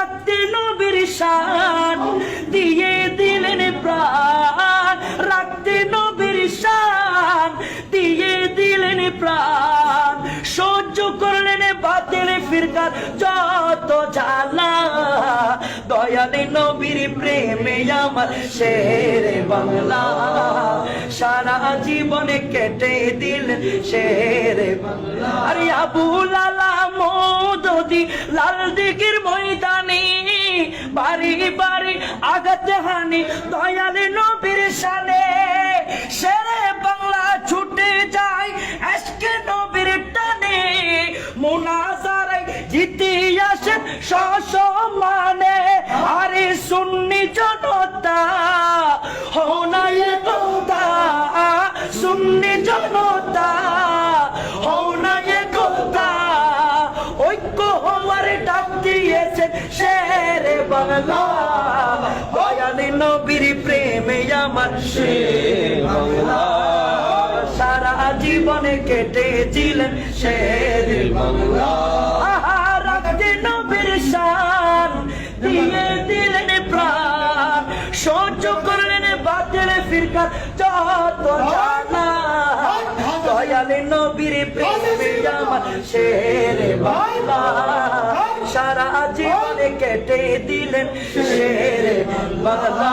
রাখতে নবীর শান দিয়ে দিলেন প্রাণ, রাখতে নবীর শান দিয়ে দিলেন প্রাণ, সহ্য করলেন বাতিল ফিরকার যত জ্বালা, দয়ালে নবীর প্রেমে আমার শেরে বাংলা, সারা জীবনে কেটে দিলেন শেরে বাংলা। আরে আবুল আলা মওদুদি লাল দিঘির ময়দানে বাড়ি বাড়ি আঘাত হানি দয়ালে নবীর শানে, শেরে বাংলা ছুটে যায় আজকে নবীর টানে, মুনাজারায় জিতে আসেন সসম্মানে। আরে সুন্নি জনতা হও না একতা, সুন্নি জনতা হও না একতা, ঐক্য হওয়ার ডাক দিয়েছেন শেরে বাংলা, দয়ালে নবীর প্রেমে আমার শেরে বাংলা, সারা জীবনে কেটেছিলেন শেরে বাংলা। রাখতে নবীর শান দিয়ে দিলেন প্রাণ, সহ্য করলেন বাতিল ফিরকার যত জ্বালা, দয়ালে নবীর প্রেমে আমার শেরে বাংলা, সারা জীবনে কেটে দিলেন শেরে বাংলা।